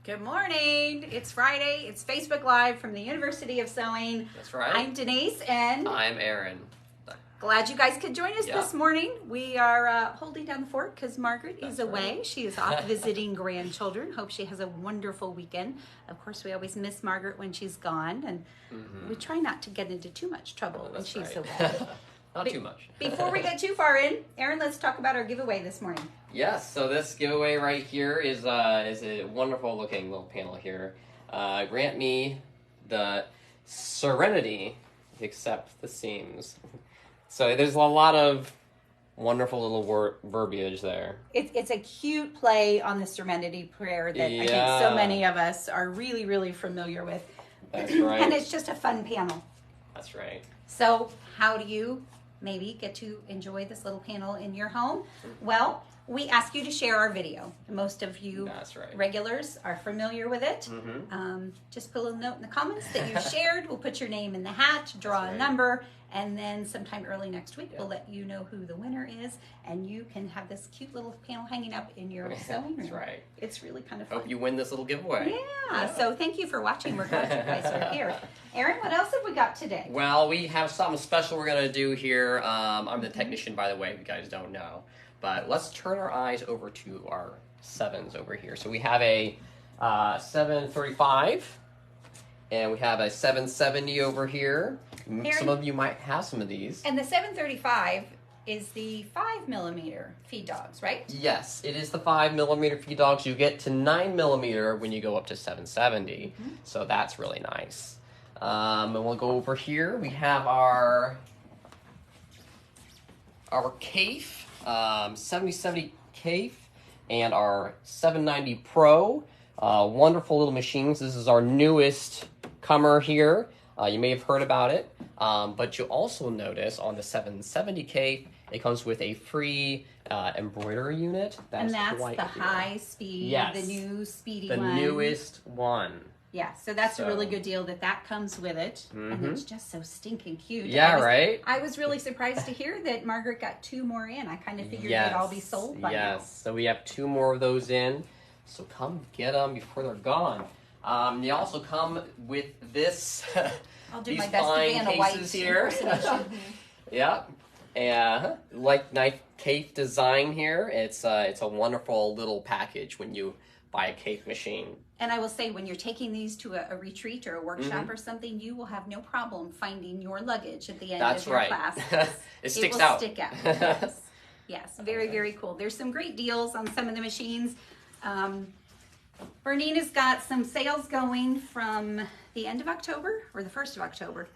Good morning. It's Friday. It's Facebook Live from the University of Sewing. That's right. I'm Denise and I'm Aaron. Glad you guys could join us this morning. We are holding down the fort because Margaret is away. Right. She is off visiting grandchildren. Hope she has a wonderful weekend. Of course, we always miss Margaret when she's gone, and we try not to get into too much trouble when she's away. Not too much. Before we get too far in, Aaron, let's talk about our giveaway this morning. Yes, so this giveaway right here is a wonderful looking little panel here. Grant me the serenity, except the seams. So there's a lot of wonderful little verbiage there. It's a cute play on the Serenity Prayer that I think so many of us are really, really familiar with. That's right. And it's just a fun panel. That's right. So how do you maybe get to enjoy this little panel in your home? Well, we ask you to share our video. Most of you regulars are familiar with it. Just put a little note in the comments that you shared. We'll put your name in the hat, draw a number, and then sometime early next week we'll let you know who the winner is, and you can have this cute little panel hanging up in your sewing room. That's right. It's really kind of fun. Hope you win this little giveaway. Yeah, so thank you for watching. We're glad you guys are here. Aaron, what else have we got today? Well, we have something special we're going to do here. I'm the technician, by the way, if you guys don't know. But let's turn our eyes over to our sevens over here. So we have a 735, and we have a 770 over here. Aaron, some of you might have some of these. And the 735 is the 5mm feed dogs, right? Yes, it is the 5mm feed dogs. You get to 9mm when you go up to 770. So that's really nice. And we'll go over here. We have our Cafe. 7070 Cafe and our 790 Pro. Wonderful little machines. This is our newest comer here. You may have heard about it, but you'll also notice on the 770 Cafe, it comes with a free embroidery unit. That's the high speed, the new speedy one. The newest one. Yeah, so that's a really good deal that comes with it, and it's just so stinking cute. Yeah, right? I was really surprised to hear that Margaret got 2 more in. I kind of figured they'd all be sold by now. Yes, so we have 2 more of those in, so come get them before they're gone. They also come with this, I'll do these my best fine to be cases here. Yep, and like nice Cafe design here. It's a wonderful little package when you buy a Cafe machine. And I will say, when you're taking these to a retreat or a workshop or something, you will have no problem finding your luggage at the end of your class. It sticks out. Will stick out. Yes, very, very cool. There's some great deals on some of the machines. Bernina's got some sales going from the end of October or the 1st of October.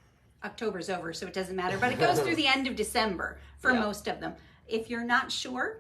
October's over, so it doesn't matter. But it goes through the end of December for most of them. If you're not sure,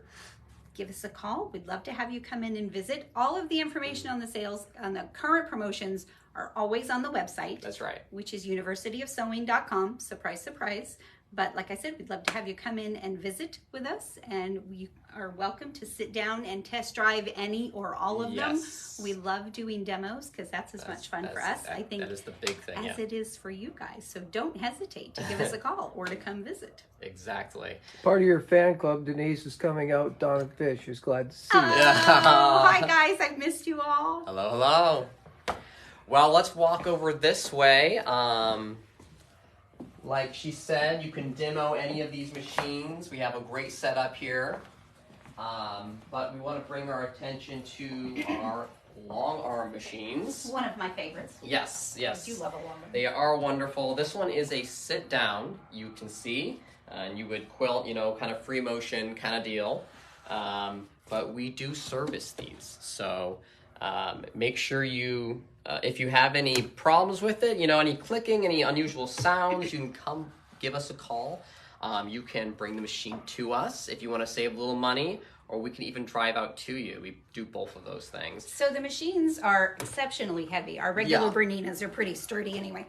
give us a call. We'd love to have you come in and visit. All of the information on the sales, on the current promotions, are always on the website. That's right. Which is universityofsewing.com. Surprise, surprise. But like I said, we'd love to have you come in and visit with us, and we are welcome to sit down and test drive any or all of them. We love doing demos because that's as much fun for us, I think, that is the big thing, as it is for you guys. So don't hesitate to give us a call or to come visit. Exactly. Part of your fan club, Denise, is coming out. Donna Fish is glad to see you. Hi guys, I've missed you all. Hello, hello. Well, let's walk over this way. Like she said, you can demo any of these machines. We have a great setup here. But we want to bring our attention to our long arm machines. One of my favorites. Yes, yes. I do love a long arm. They are wonderful. This one is a sit down, you can see. And you would quilt, kind of free motion kind of deal. But we do service these. So make sure you... if you have any problems with it, any clicking, any unusual sounds, you can come give us a call. You can bring the machine to us if you want to save a little money, or we can even drive out to you. We do both of those things. So the machines are exceptionally heavy. Our regular Berninas are pretty sturdy anyway.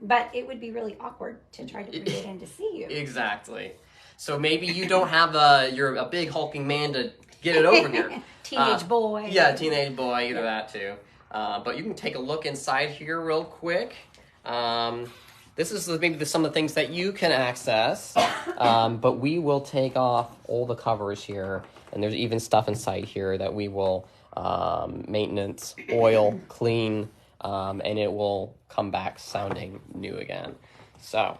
But it would be really awkward to try to bring it in to see you. Exactly. So maybe you don't have you're a big hulking man to get it over here. Teenage boy. Yeah, teenage boy, either that too. But you can take a look inside here real quick. This is maybe some of the things that you can access, but we will take off all the covers here And there's even stuff inside here that we will maintenance, oil, clean, and it will come back sounding new again. So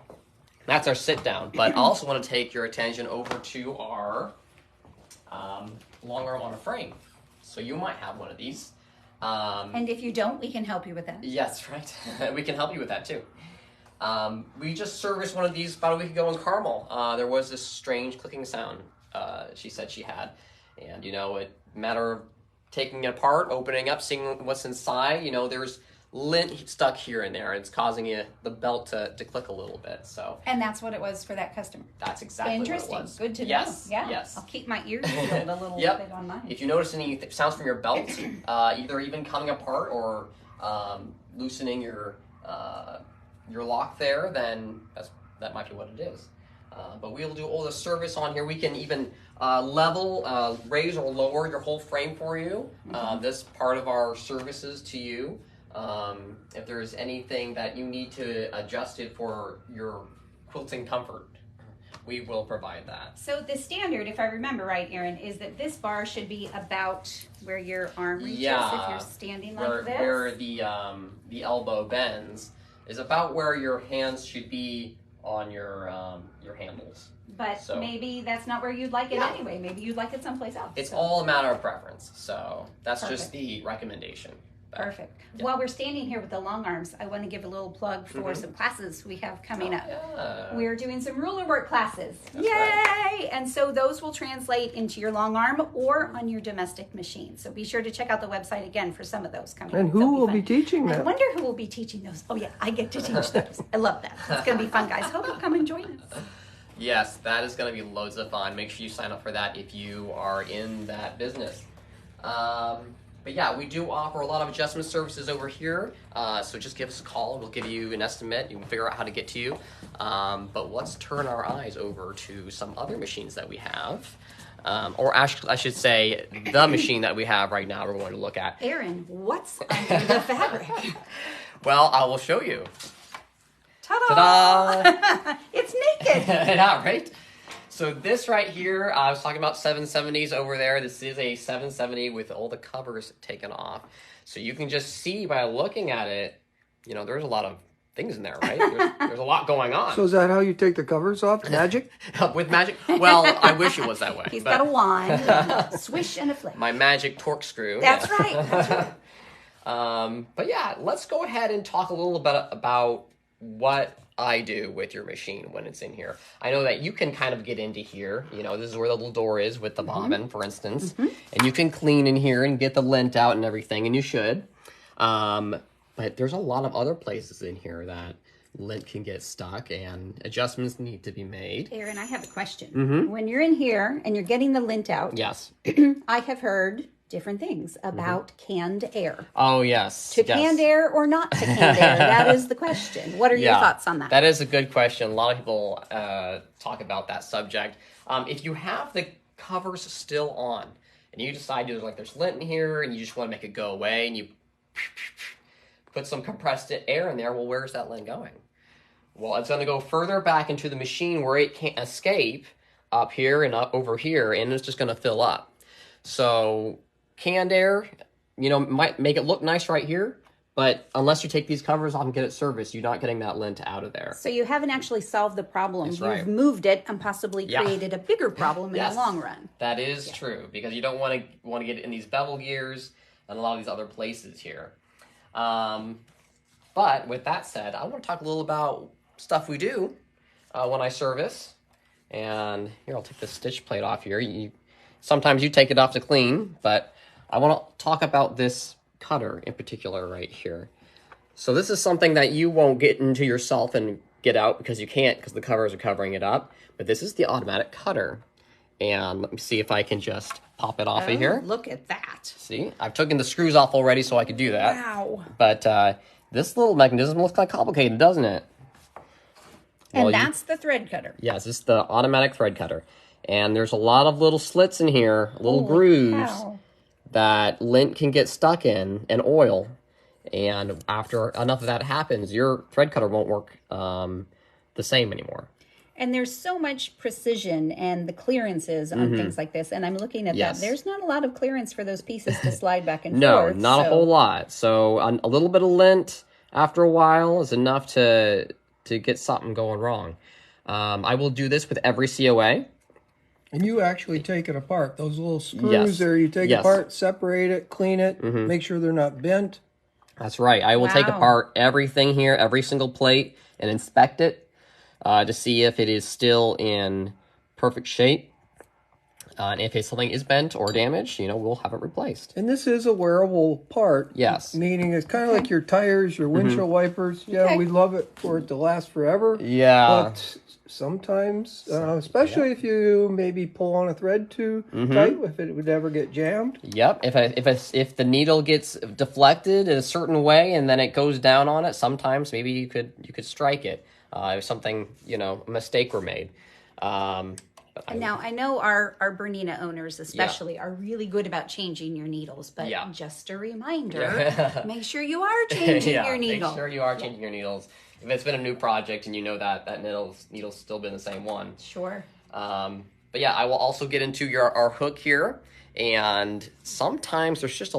that's our sit down. But I also want to take your attention over to our long arm on a frame. So you might have one of these. And if you don't, we can help you with that. Yes, right. We can help you with that too. We just serviced one of these about a week ago in Carmel. There was this strange clicking sound she said she had. And, you know, it matter of taking it apart, opening up, seeing what's inside. You know, there's lint stuck here and there. It's causing the belt to click a little bit. So. And that's what it was for that customer. That's exactly what it was. Interesting. Good to know. Yes. Yeah. Yes. I'll keep my ears peeled a little bit on mine. If you notice any sounds from your belt, either even coming apart or loosening your lock there, then that might be what it is. But we'll do all the service on here. We can even level, raise or lower your whole frame for you. This part of our services to you. If there's anything that you need to adjust it for your quilting comfort, we will provide that. So the standard, if I remember right, Aaron, is that this bar should be about where your arm reaches if you're standing like this. Where the elbow bends is about where your hands should be on your handles. But maybe that's not where you'd like it anyway. Maybe you'd like it someplace else. It's all a matter of preference. So that's just the recommendation. Perfect. Yeah. While we're standing here with the long arms, I want to give a little plug for some classes we have coming up. Yeah. We're doing some ruler work classes. That's Yay! Right. And so those will translate into your long arm or on your domestic machine. So be sure to check out the website again for some of those coming up. And who will be teaching them? I wonder who will be teaching those. Oh yeah, I get to teach those. I love that. It's going to be fun, guys. Hope you'll come and join us. Yes, that is going to be loads of fun. Make sure you sign up for that if you are in that business. But yeah, we do offer a lot of adjustment services over here. So just give us a call. We'll give you an estimate. You can figure out how to get to you. But let's turn our eyes over to some other machines that we have. Or actually, I should say, the machine that we have right now we're going to look at. Aaron, what's under the fabric? Well, I will show you. Ta-da! Ta-da! It's naked. Yeah, right? So this right here, I was talking about 770s over there. This is a 770 with all the covers taken off. So you can just see by looking at it, you know, there's a lot of things in there, right? There's a lot going on. So is that how you take the covers off? Magic? With magic? Well, I wish it was that way. He's got a wand, swish and a flick. My magic torque screw. That's right. That's right. But yeah, let's go ahead and talk a little bit about what I do with your machine when it's in here. I know that you can kind of get into here. You know, this is where the little door is with the bobbin, for instance. And you can clean in here and get the lint out and everything, and you should. But there's a lot of other places in here that lint can get stuck and adjustments need to be made. Aaron, I have a question. When you're in here and you're getting the lint out, yes, I have heard different things about canned air. Oh, yes. Canned air or not to canned air? That is the question. What are your thoughts on that? That is a good question. A lot of people talk about that subject. If you have the covers still on and you decide there's lint in here and you just want to make it go away and you put some compressed air in there, well, where's that lint going? Well, it's going to go further back into the machine where it can't escape up here and up over here, and it's just going to fill up. So canned air, you know, might make it look nice right here, but unless you take these covers off and get it serviced, you're not getting that lint out of there. So you haven't actually solved the problem. That's You've right. moved it and possibly created a bigger problem in the long run. That is true, because you don't want to get it in these bevel gears and a lot of these other places here. But with that said, I want to talk a little about stuff we do when I service. And here, I'll take the stitch plate off here. Sometimes you take it off to clean, but I want to talk about this cutter in particular right here. So this is something that you won't get into yourself and get out because you can't, because the covers are covering it up. But this is the automatic cutter. And let me see if I can just pop it off of here. Look at that. See, I've taken the screws off already so I could do that. Wow. But this little mechanism looks kind of complicated, doesn't it? And that's the thread cutter. Yes, it's the automatic thread cutter. And there's a lot of little slits in here, little grooves that lint can get stuck in, and oil. And after enough of that happens, your thread cutter won't work the same anymore. And there's so much precision and the clearances on things like this. And I'm looking at that. There's not a lot of clearance for those pieces to slide back and forth. No, not a whole lot. So a little bit of lint after a while is enough to get something going wrong. I will do this with every COA. And you actually take it apart. Those little screws there, you take it apart, separate it, clean it, make sure they're not bent. That's right. I will take apart everything here, every single plate, and inspect it to see if it is still in perfect shape. And if something is bent or damaged, we'll have it replaced. And this is a wearable part. Yes. Meaning it's kind of like your tires, your windshield wipers. Yeah, we love it for it to last forever. Yeah. But sometimes, especially if you maybe pull on a thread too tight, if it would ever get jammed. Yep. If the needle gets deflected in a certain way and then it goes down on it, sometimes maybe you could strike it. If something, a mistake were made. Now, I know our Bernina owners especially are really good about changing your needles, but just a reminder, make sure you are changing your needle. Make sure you are changing your needles. If it's been a new project and you know that needle's still been the same one. Sure. But yeah, I will also get into our hook here, and sometimes there's just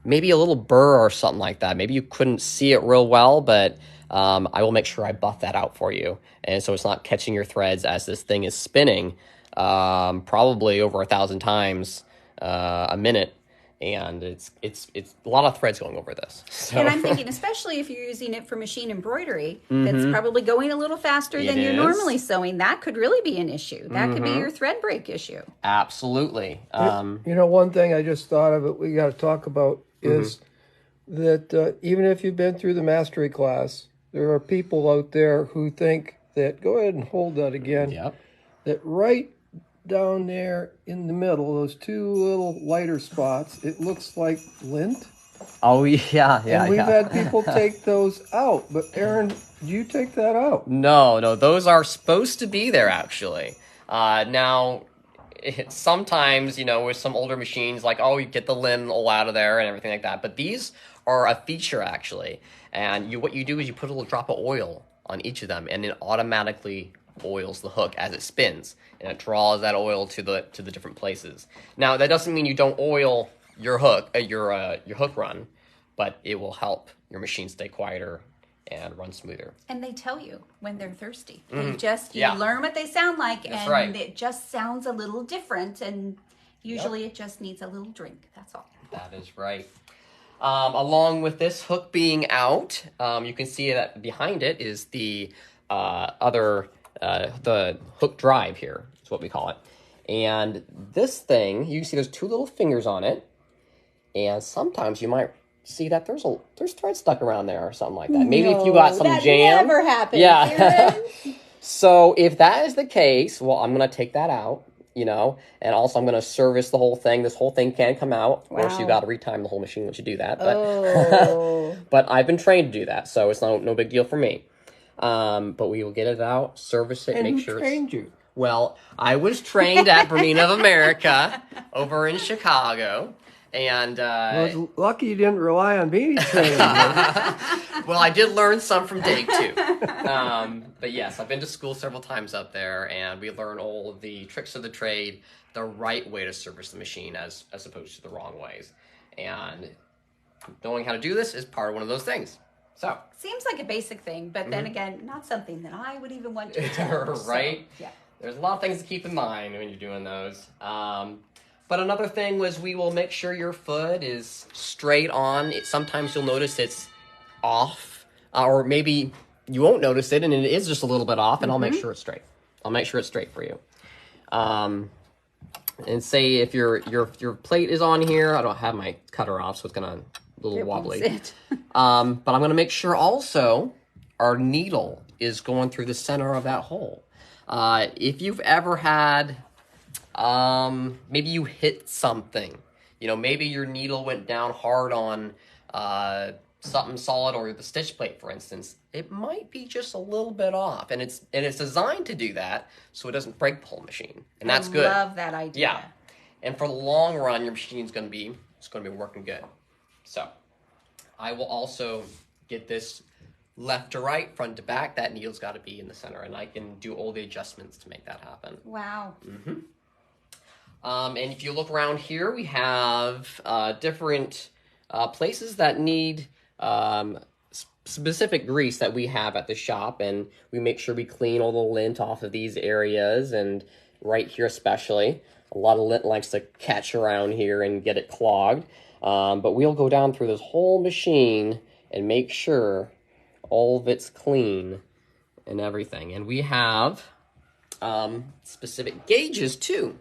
maybe a little burr or something like that. Maybe you couldn't see it real well, but I will make sure I buff that out for you. And so it's not catching your threads as this thing is spinning probably over 1,000 times a minute. And it's a lot of threads going over this. So. And I'm thinking, especially if you're using it for machine embroidery, that's probably going a little faster than you're normally sewing. That could really be an issue. That could be your thread break issue. Absolutely. One thing I just thought of it we got to talk about is that even if you've been through the mastery class, there are people out there who think that, go ahead and hold that again, that right down there in the middle, those two little lighter spots, it looks like lint. Oh, yeah. And we've had people take those out. But Aaron, did you take that out? No, those are supposed to be there, actually. Now, sometimes, with some older machines, like, you get the limb all out of there and everything like that. But these are a feature, actually. And what you do is you put a little drop of oil on each of them, and it automatically oils the hook as it spins, and it draws that oil to the different places. Now, that doesn't mean you don't oil your hook, your hook run, but it will help your machine stay quieter and run smoother. And they tell you when they're thirsty. You learn what they sound like, it just sounds a little different, and usually it just needs a little drink. That's all. That is right. Along with this hook being out, you can see that behind it is the the hook drive here, is what we call it. And this thing, you can see there's two little fingers on it, and sometimes you might see that there's thread stuck around there or something like that. Maybe if you got some jam. That never happens. Yeah. So if that is the case, well, I'm going to take that out. And also I'm going to service the whole thing. This whole thing can come out. Of course, you got to retime the whole machine once you do that. But, but I've been trained to do that, so it's no big deal for me. But we will get it out, service it, and make sure. Who trained you? Well, I was trained at Bernina of America over in Chicago. And it's lucky you didn't rely on me training. Well, I did learn some from Dave too. But yes, I've been to school several times up there, and we learn all of the tricks of the trade, the right way to service the machine as opposed to the wrong ways. And knowing how to do this is part of one of those things. So seems like a basic thing, but then again, not something that I would even want to attempt. Right? So, yeah. There's a lot of things to keep in mind when you're doing those. But another thing was we will make sure your foot is straight on. Sometimes you'll notice it's off, or maybe you won't notice it and it is just a little bit off, and I'll make sure it's straight. I'll make sure it's straight for you. And say if your plate is on here, I don't have my cutter off, so it's gonna a little wobbly. But I'm gonna make sure also our needle is going through the center of that hole. If you've ever had maybe you hit something, maybe your needle went down hard on something solid, or the stitch plate, for instance, it might be just a little bit off, and it's designed to do that so it doesn't break the whole machine, and that's good. I love that idea. Yeah, and for the long run, your machine's going to be working good. So I will also get this left to right, front to back, that needle's got to be in the center, and I can do all the adjustments to make that happen. Wow. And if you look around here, we have different places that need specific grease that we have at the shop, and we make sure we clean all the lint off of these areas, and right here especially. A lot of lint likes to catch around here and get it clogged, but we'll go down through this whole machine and make sure all of it's clean and everything. And we have specific gauges too.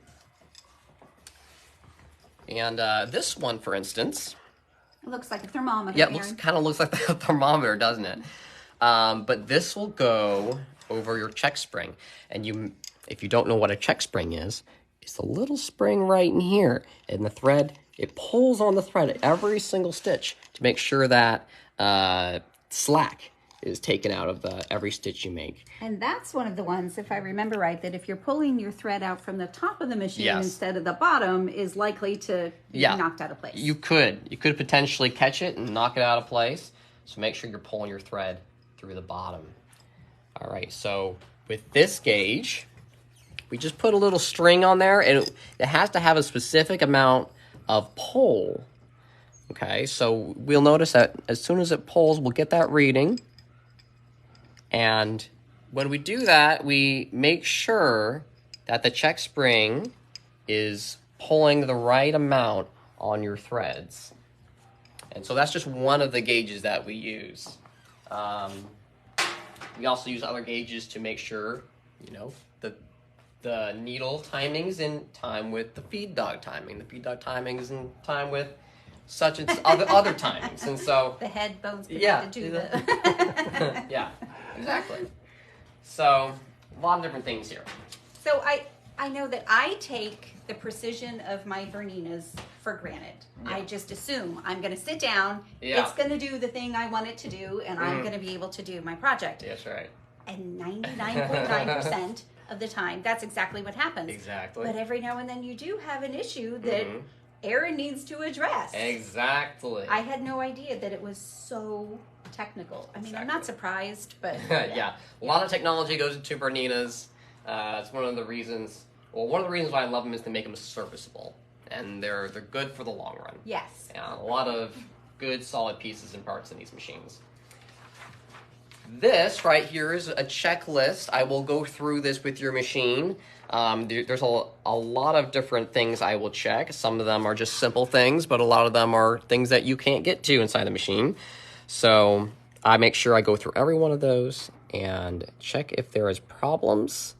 And this one, for instance, it looks like a thermometer. Yeah, it kind of looks like the thermometer, doesn't it? But this will go over your check spring. And if you don't know what a check spring is, it's a little spring right in here. And the thread, it pulls on the thread at every single stitch to make sure that slack is taken out of every stitch you make. And that's one of the ones, if I remember right, that if you're pulling your thread out from the top of the machine instead of the bottom, is likely to be knocked out of place. You could potentially catch it and knock it out of place. So make sure you're pulling your thread through the bottom. All right, so with this gauge, we just put a little string on there, and it has to have a specific amount of pull. Okay, so we'll notice that as soon as it pulls, we'll get that reading. And when we do that, we make sure that the check spring is pulling the right amount on your threads. And so that's just one of the gauges that we use. We also use other gauges to make sure, the needle timing's in time with the feed dog timing. The feed dog timing is in time with such and other timings. And so the head bones connected to the yeah, exactly. So a lot of different things here. So I know that I take the precision of my Berninas for granted. I just assume I'm going to sit down, it's going to do the thing I want it to do, and I'm going to be able to do my project. That's right. And 99.9% of the time, that's exactly what happens. Exactly. But every now and then you do have an issue that Aaron needs to address. Exactly. I had no idea that it was so technical. I mean, I'm not surprised, but... A lot of technology goes into Berninas. It's one of the reasons why I love them is to make them serviceable. And they're good for the long run. Yes. A lot of good, solid pieces and parts in these machines. This right here is a checklist. I will go through this with your machine. There's a lot of different things I will check. Some of them are just simple things, but a lot of them are things that you can't get to inside the machine. So I make sure I go through every one of those and check if there is problems.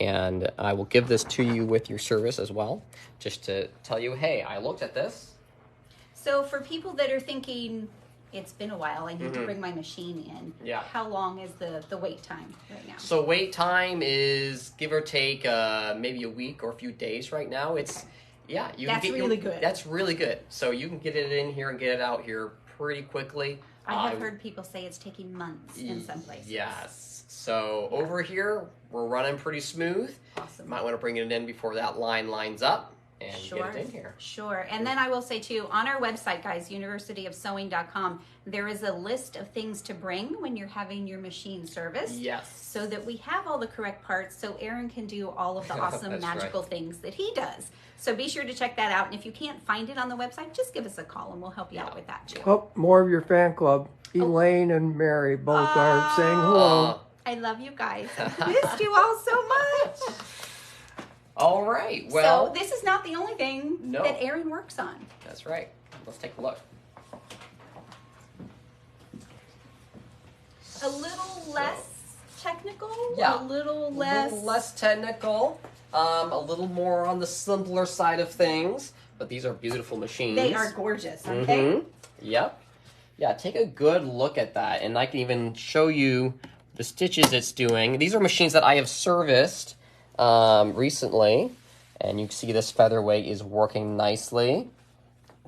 And I will give this to you with your service as well, just to tell you, hey, I looked at this. So for people that are thinking, it's been a while, I need to bring my machine in. Yeah. How long is the wait time right now? So wait time is give or take maybe a week or a few days right now. It's That's really good. That's really good. So you can get it in here and get it out here pretty quickly. I have heard people say it's taking months in some places. Yes. So over here, we're running pretty smooth. Awesome. Might want to bring it in before that line lines up. And get it in here. Sure. And then I will say too, on our website, guys, universityofsewing.com, there is a list of things to bring when you're having your machine serviced. Yes. So that we have all the correct parts so Aaron can do all of the awesome magical things that he does. So be sure to check that out. And if you can't find it on the website, just give us a call and we'll help you out with that too. Oh, more of your fan club. Elaine and Mary both are saying hello. I love you guys. I missed you all so much. All right. Well, so this is not the only thing that Aaron works on. That's right. Let's take a look. A little less technical. Yeah. A little less technical. A little more on the simpler side of things. But these are beautiful machines. They are gorgeous, aren't they? Yep. Yeah. Take a good look at that, and I can even show you the stitches it's doing. These are machines that I have serviced recently, and you can see this featherweight is working nicely.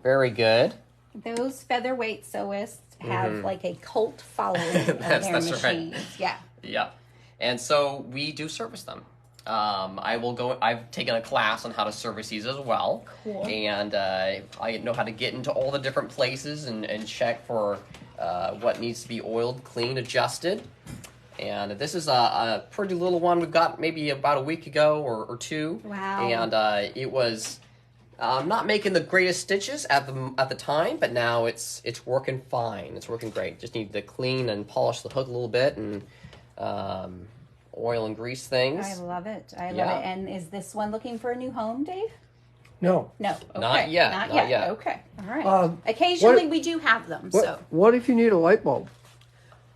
Very good. Those featherweight sewists have like a cult following of their machines. Right. Yeah. Yeah. And so we do service them. I've taken a class on how to service these as well. Cool. And I know how to get into all the different places and check for what needs to be oiled, cleaned, adjusted. And this is a pretty little one we got maybe about a week ago or two. Wow. And it was not making the greatest stitches at the time, but now it's working fine. It's working great. Just need to clean and polish the hook a little bit and oil and grease things. I love it. I love it. And is this one looking for a new home, Dave? No. No. Okay. Not yet. Not yet. yet. Okay. All right. Occasionally we do have them. What if you need a light bulb?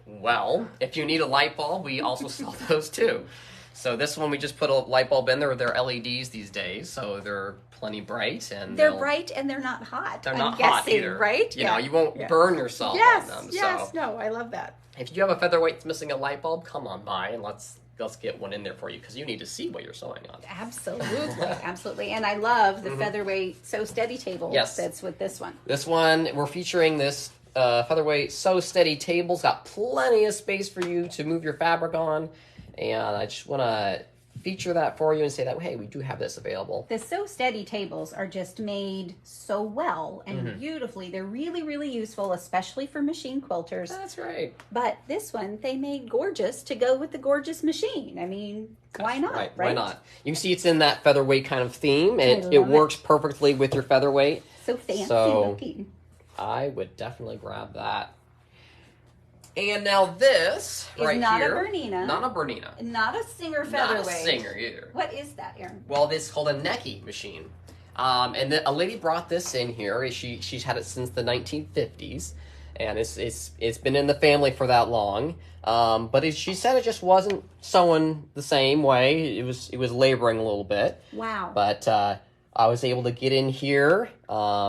Well, if you need a light bulb, we also sell those too. So this one, we just put a light bulb in there. They're LEDs these days, so they're plenty bright. And they're bright and they're not hot. They're not hot either. Right? You know, you won't burn yourself on them. Yes, no, I love that. If you have a featherweight that's missing a light bulb, come on by and let's get one in there for you because you need to see what you're sewing on. Absolutely, absolutely. And I love the featherweight Sew Steady table that's with this one. This one, we're featuring this featherweight Sew Steady table. It's got plenty of space for you to move your fabric on. And I just want to feature that for you and say that, hey, we do have this available. The Sew Steady tables are just made so well and beautifully. They're really, really useful, especially for machine quilters. That's right. But this one, they made gorgeous to go with the gorgeous machine. I mean, why not, right? Why not? You can see it's in that featherweight kind of theme. It works perfectly with your featherweight. So fancy looking. I would definitely grab that. And now this is right not here. a Bernina. Not a Bernina. Not a Singer featherweight. Not a Singer either. What is that, Aaron? Well, this is called a Necky machine. And a lady brought this in here. She's had it since the 1950s. And it's been in the family for that long. But she said it just wasn't sewing the same way. It was laboring a little bit. Wow. But I was able to get in here,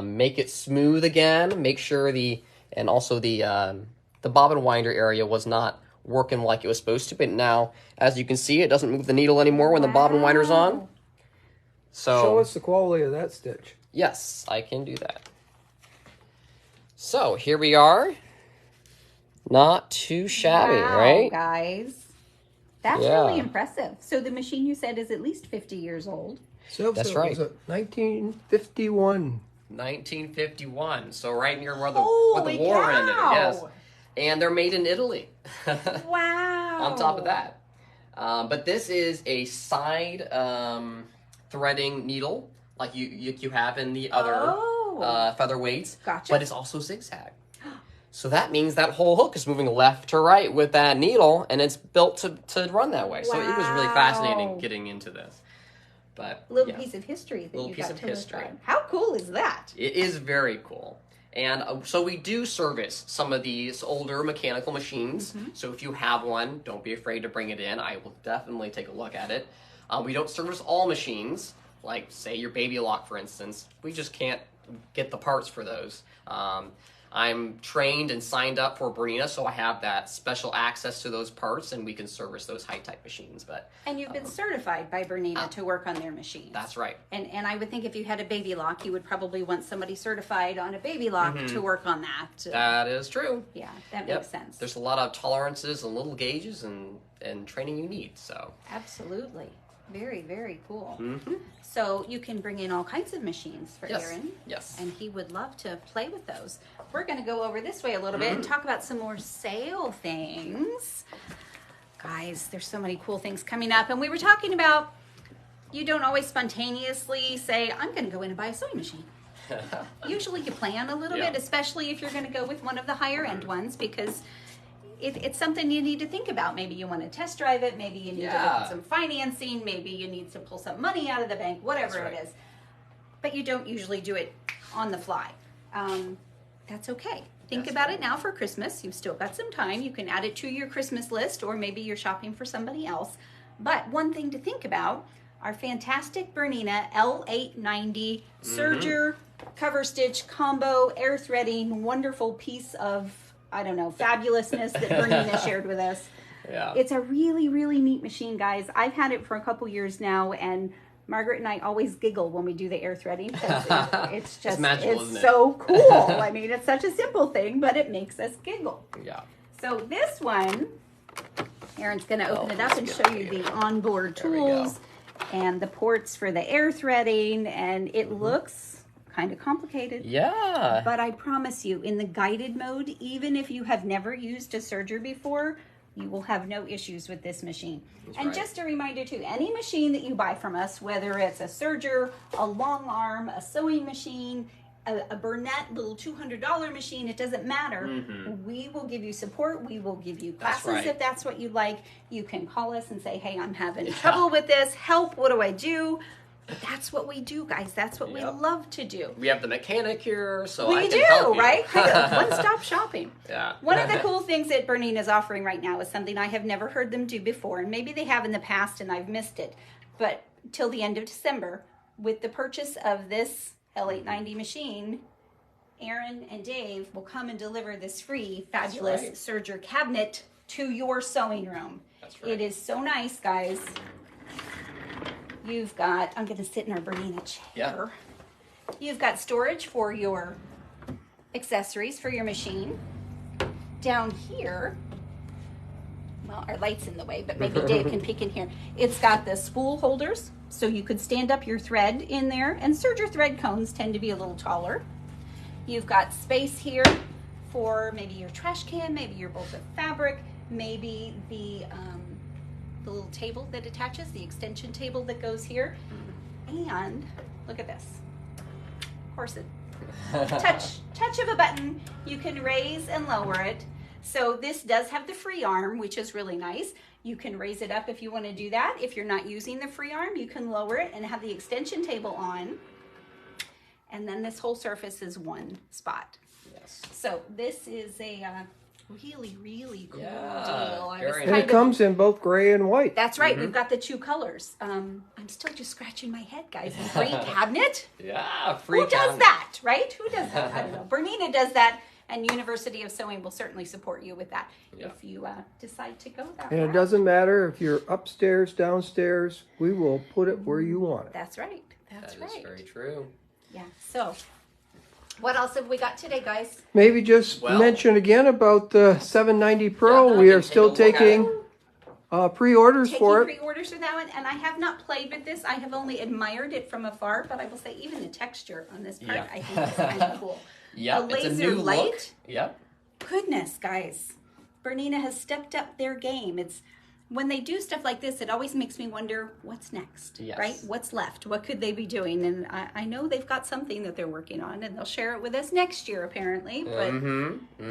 make it smooth again, make sure the bobbin winder area was not working like it was supposed to. But now, as you can see, it doesn't move the needle anymore when the bobbin winder's on. So show us the quality of that stitch. Yes, I can do that. So here we are. Not too shabby, right? Guys. That's really impressive. So the machine you said is at least 50 years old. So that's right. It was 1951. 1951. So right near where the war ended. Yes. And they're made in Italy. Wow. On top of that. But this is a side threading needle like you have in the other featherweights. Gotcha. But it's also zigzag. So that means that whole hook is moving left to right with that needle, and it's built to run that way. Wow. So it was really fascinating getting into this. But little piece of history that you got to look at. How cool is that? It is very cool. And so we do service some of these older mechanical machines. So if you have one, don't be afraid to bring it in. I will definitely take a look at it. We don't service all machines, like say your baby lock, for instance. We just can't get the parts for those. I'm trained and signed up for Bernina, so I have that special access to those parts, and we can service those high-type machines. And you've been certified by Bernina to work on their machines. That's right. And I would think if you had a baby lock, you would probably want somebody certified on a baby lock to work on that. That is true. Yeah, that makes sense. There's a lot of tolerances and little gauges and training you need. So absolutely. Very, very cool. So you can bring in all kinds of machines for Aaron. Yes. And he would love to play with those. We're going to go over this way a little bit and talk about some more sale things. Guys, there's so many cool things coming up. And we were talking about you don't always spontaneously say, I'm going to go in and buy a sewing machine. Usually you plan a little bit, especially if you're going to go with one of the higher end ones, because it's something you need to think about. Maybe you want to test drive it. Maybe you need to look at some financing. Maybe you need to pull some money out of the bank, whatever it is. But you don't usually do it on the fly. That's okay. Think about it now for Christmas. You've still got some time. You can add it to your Christmas list, or maybe you're shopping for somebody else. But one thing to think about, our fantastic Bernina L890 serger cover stitch combo air threading wonderful piece of fabulousness that Bernina shared with us. Yeah. It's a really, really neat machine, guys. I've had it for a couple years now, and Margaret and I always giggle when we do the air threading. It's just, magical, isn't it? So cool. I mean, it's such a simple thing, but it makes us giggle. Yeah. So this one, Aaron's going to open it up and show you the onboard tools. and the ports for the air threading, and it looks kind of complicated. Yeah. But I promise you, in the guided mode, even if you have never used a serger before, you will have no issues with this machine. And just a reminder too, any machine that you buy from us, whether it's a serger, a long arm, a sewing machine, a Bernette little $200 machine, it doesn't matter. We will give you support. We will give you classes if that's what you like. You can call us and say, hey, I'm having trouble with this. Help, what do I do? But that's what we do, guys. That's what we love to do. We have the mechanic here, so we I can help you. Right? Kind of one-stop shopping. Yeah. One of the cool things that Bernina is offering right now is something I have never heard them do before, and maybe they have in the past and I've missed it. But till the end of December, with the purchase of this L890 machine, Aaron and Dave will come and deliver this free, fabulous serger cabinet to your sewing room. That's right. It is so nice, guys. You've got, I'm going to sit in our Bernina chair. Yeah. You've got storage for your accessories for your machine. Down here, well, our light's in the way, but maybe Dave can peek in here. It's got the spool holders, so you could stand up your thread in there, and serger thread cones tend to be a little taller. You've got space here for maybe your trash can, maybe your bolt of fabric, maybe the little table that attaches, the extension table that goes here. And look at this. Of course, it touch of a button, you can raise and lower it. So this does have the free arm, which is really nice. You can raise it up if you want to do that. If you're not using the free arm, you can lower it and have the extension table on. And then this whole surface is one spot. Yes. So this is a really, really cool deal. And it comes in both gray and white. That's right. We've got the two colors. I'm still just scratching my head, guys. A free cabinet? Yeah, free cabinet. Who does that, right? Who does that? I don't know. Bernina does that, and University of Sewing will certainly support you with that if you decide to go that And route. it doesn't matter if you're upstairs, downstairs, we will put it where you want it. That's right. That's right. That is very true. Yeah. So, what else have we got today, guys? Maybe just mention again about the 790 Pro. We are still taking pre-orders for it. Pre-orders for that one, and I have not played with this. I have only admired it from afar, but I will say even the texture on this part, I think is kind of cool. Yep, a laser it's a new light. look. Yep. Goodness, guys. Bernina has stepped up their game. It's when they do stuff like this, it always makes me wonder what's next, right? What's left? What could they be doing? And I know they've got something that they're working on, and they'll share it with us next year, apparently. But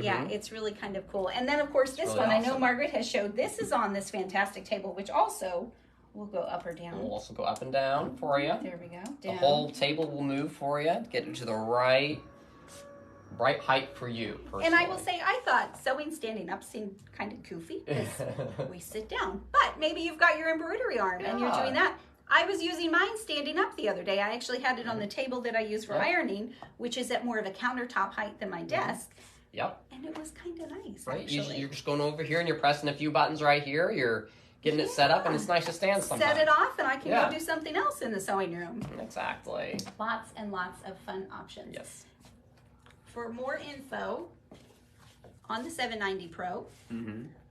yeah, it's really kind of cool. And then, of course, this one, I know Margaret has showed. This is on this fantastic table, which also will go up or down. We'll also go up and down for you. There we go. Down. The whole table will move for you. Get it to the right height for you, personally. And I will say, I thought sewing standing up seemed kind of goofy because we sit down. But maybe you've got your embroidery arm and you're doing that. I was using mine standing up the other day. I actually had it on the table that I use for ironing, which is at more of a countertop height than my desk. Yep. And it was kind of nice, right? actually. You're just going over here and you're pressing a few buttons right here. You're getting it set up, and it's nice to stand sometimes. Set it off, and I can go do something else in the sewing room. Exactly. Lots and lots of fun options. Yes. For more info on the 790 Pro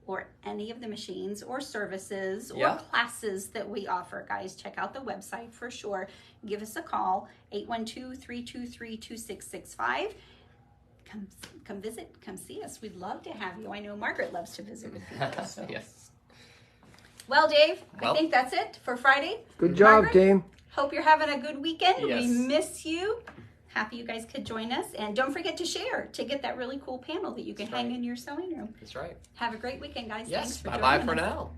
or any of the machines or services or classes that we offer, guys, check out the website for sure. Give us a call, 812-323-2665. Come visit, come see us. We'd love to have you. I know Margaret loves to visit with people. So. Yes. Well, Dave, I think that's it for Friday. Good job, Margaret, Dame. Hope you're having a good weekend. Yes. We miss you. Happy you guys could join us. And don't forget to share to get that really cool panel that you can hang in your sewing room. That's right. Have a great weekend, guys. Yes. Thanks for Bye-bye joining for us. now.